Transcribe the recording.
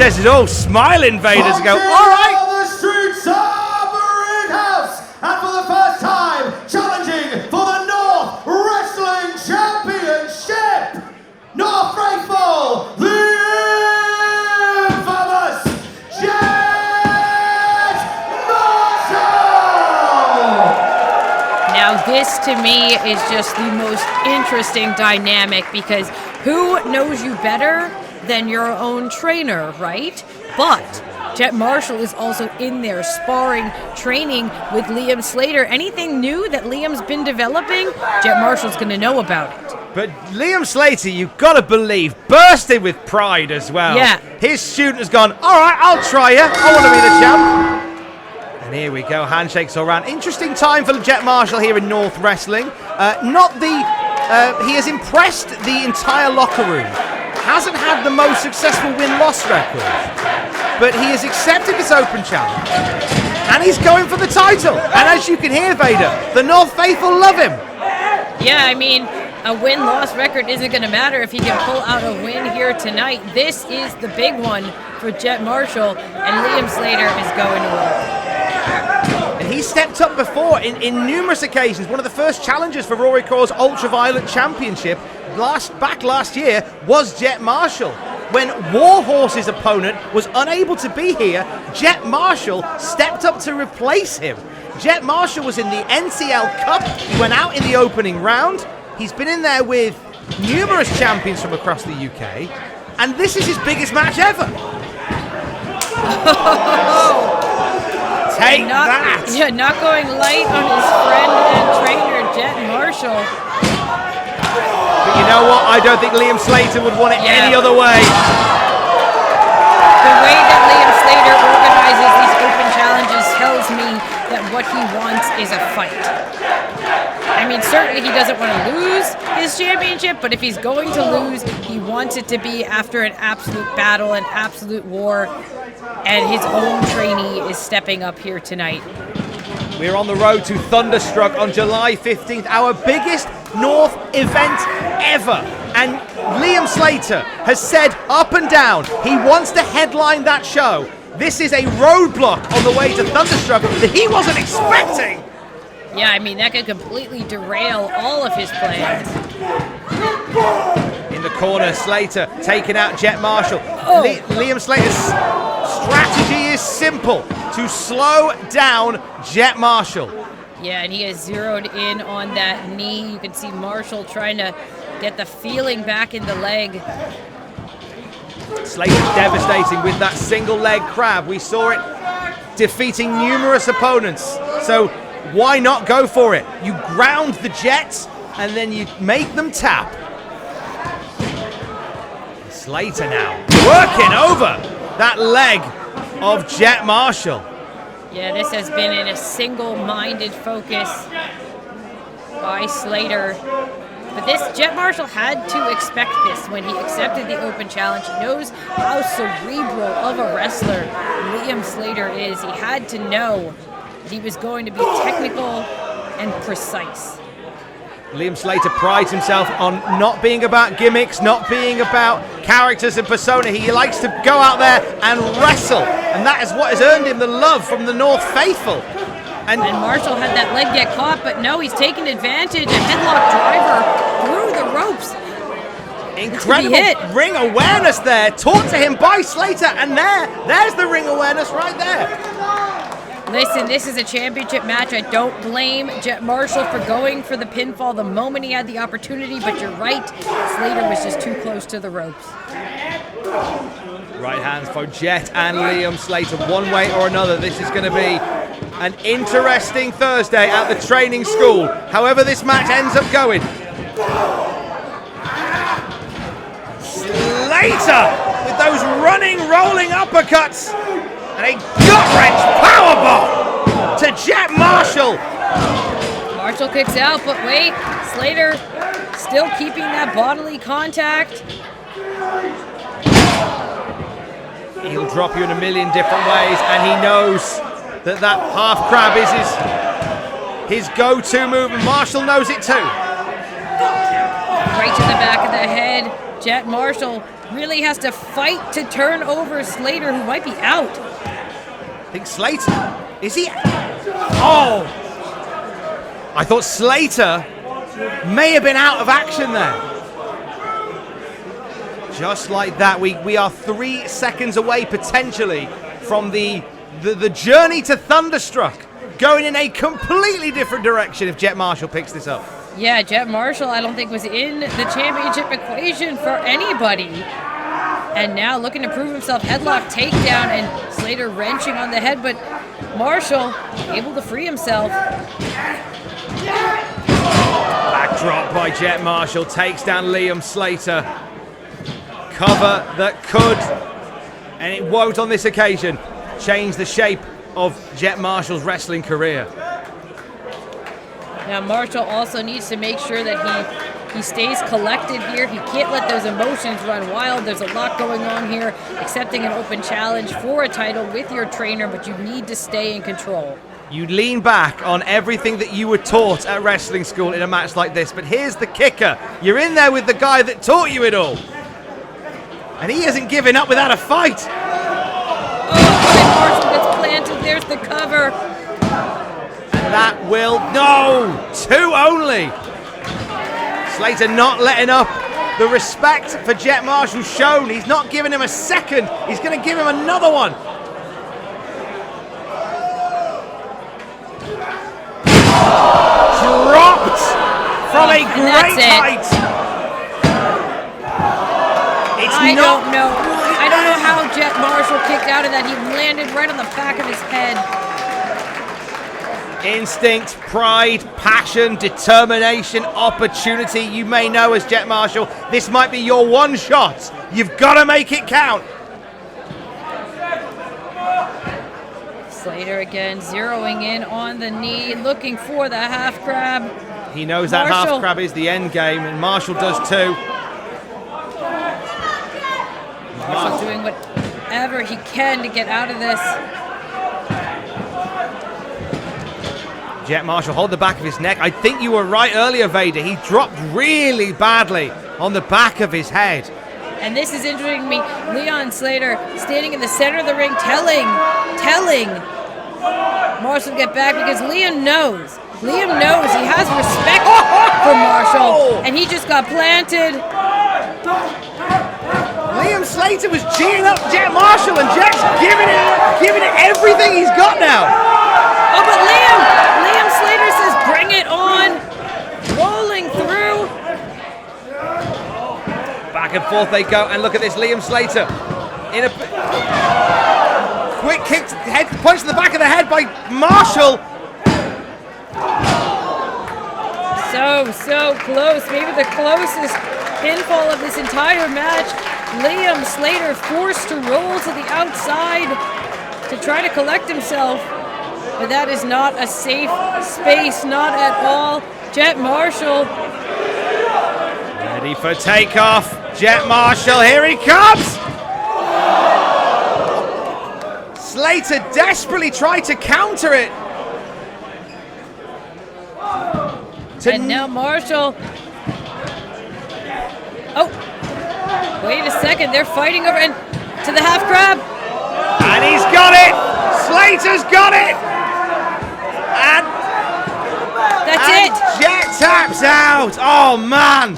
says it all. Smiling Vader's go, all right. The streets of Ringhouse, and for the first time, challenging for the North Wrestling Championship, North Faithful, the infamous Jet Marshall! Now this to me is just the most interesting dynamic, because who knows you better than your own trainer, right? But Jet Marshall is also in there sparring, training with Liam SLATER. Anything new that Liam's been developing, Jet Marshall's going to know about it. But Liam SLATER, you've got to believe, bursting with pride as well. Yeah. His student has gone, all right, I'll try you. I want to be the champ. And here we go, handshakes all around. Interesting time for Jet Marshall here in North Wrestling. He has impressed the entire locker room. Hasn't had the most successful win-loss record, but he has accepted this open challenge, and he's going for the title. And as you can hear, Vader, the North Faithful love him. Yeah, I mean, a win-loss record isn't going to matter if he can pull out a win here tonight. This is the big one for Jet Marshall, and Liam SLATER is going to work. And he stepped up before in numerous occasions. One of the first challenges for Rory Corr's Ultraviolent Championship back last year was Jet Marshall. When Warhorse's opponent was unable to be here, Jet Marshall stepped up to replace him. Jet Marshall was in the NCL Cup. He went out in the opening round. He's been in there with numerous champions from across the UK, and this is his biggest match ever. Take that! Yeah, not going light on his friend and trainer, Jet Marshall. But you know what? I don't think Liam SLATER would want it any other way. The way that Liam SLATER organizes these open challenges tells me that what he wants is a fight. I mean, certainly he doesn't want to lose his championship, but if he's going to lose, he wants it to be after an absolute battle, an absolute war, and his own trainee is stepping up here tonight. We're on the road to Thunderstruck on July 15th, our biggest North event ever. And Liam SLATER has said up and down he wants to headline that show. This is a roadblock on the way to Thunderstruck that he wasn't expecting. Yeah, I mean, that could completely derail all of his plans. In the corner, SLATER taking out Jet Marshall. Liam SLATER's strategy is simple: to slow down Jet Marshall. Yeah, and he has zeroed in on that knee. You can see Marshall trying to get the feeling back in the leg. SLATER's devastating with that single leg crab. We saw it defeating numerous opponents. So why not go for it? You ground the Jets and then you make them tap. SLATER now working over that leg of Jet Marshall. Yeah, this has been in a single-minded focus by SLATER. But this, Jet Marshall had to expect this when he accepted the open challenge. He knows how cerebral of a wrestler Liam SLATER is. He had to know that he was going to be technical and precise. Liam SLATER prides himself on not being about gimmicks, not being about characters and persona. He likes to go out there and wrestle, and that is what has earned him the love from the North Faithful. And Marshall had that leg get caught, but no, he's taking advantage. A headlock driver through the ropes. Incredible ring awareness there, taught to him by SLATER, and there's the ring awareness right there. Listen, this is a championship match. I don't blame Jet Marshall for going for the pinfall the moment he had the opportunity, but you're right, SLATER was just too close to the ropes. Right hands for Jet and Liam SLATER. One way or another, this is going to be an interesting Thursday at the training school. However this match ends up going. SLATER with those running, rolling uppercuts. And a gut-wrench powerbomb to Jet Marshall. Marshall kicks out, but wait, SLATER still keeping that bodily contact. He'll drop you in a million different ways, and he knows that half crab is his go-to move, and Marshall knows it too. Right to the back of the head. Jet Marshall really has to fight to turn over Slater, who might be out. I think Slater, is he? Oh! I thought Slater may have been out of action there. Just like that, we are 3 seconds away potentially from the journey to Thunderstruck going in a completely different direction if Jet Marshall picks this up. Yeah, Jet Marshall I don't think was in the championship equation for anybody. And now looking to prove himself, headlock takedown, and Slater wrenching on the head, but Marshall able to free himself. Backdrop by Jet Marshall takes down Liam Slater. Cover that could, and it won't on this occasion, change the shape of Jet Marshall's wrestling career. Now Marshall also needs to make sure that he stays collected here. He can't let those emotions run wild. There's a lot going on here. Accepting an open challenge for a title with your trainer, but you need to stay in control. You lean back on everything that you were taught at wrestling school in a match like this, but here's the kicker. You're in there with the guy that taught you it all. And he hasn't given up without a fight. Oh, Marshall gets planted. There's the cover. And that will, no, 2 only. Slater not letting up. The respect for Jet Marshall shown. He's not giving him a second. He's going to give him another one. Dropped from a great height. I don't know how Jet Marshall kicked out of that. He landed right on the back of his head. Instinct, pride, passion, determination, opportunity. You may know as Jet Marshall, this might be your one shot. You've got to make it count. Slater again zeroing in on the knee, looking for the half crab. He knows that half crab is the end game, and Marshall does too. Marshall doing whatever he can to get out of this. Jet Marshall hold the back of his neck. I think you were right earlier, Vader. He dropped really badly on the back of his head. And this is interesting to me. Leon Slater standing in the center of the ring telling Marshall to get back, because Liam knows he has respect for Marshall, and he just got planted. Liam Slater was cheering up Jet Marshall, and Jet's giving it everything he's got now. Oh, but Liam Slater says, bring it on. Rolling through. Back and forth they go, and look at this, Liam Slater in a quick kick, head punch to the back of the head by Marshall. So close, maybe the closest pinfall of this entire match. Liam Slater forced to roll to the outside to try to collect himself, but that is not a safe space, not at all. Jet Marshall ready for takeoff. Jet Marshall, here he comes! Slater desperately tried to counter it. And now Marshall. Oh, wait a second, they're fighting over and to the half crab. And he's got it! Slater's got it! And that's it! Jet taps out! Oh man!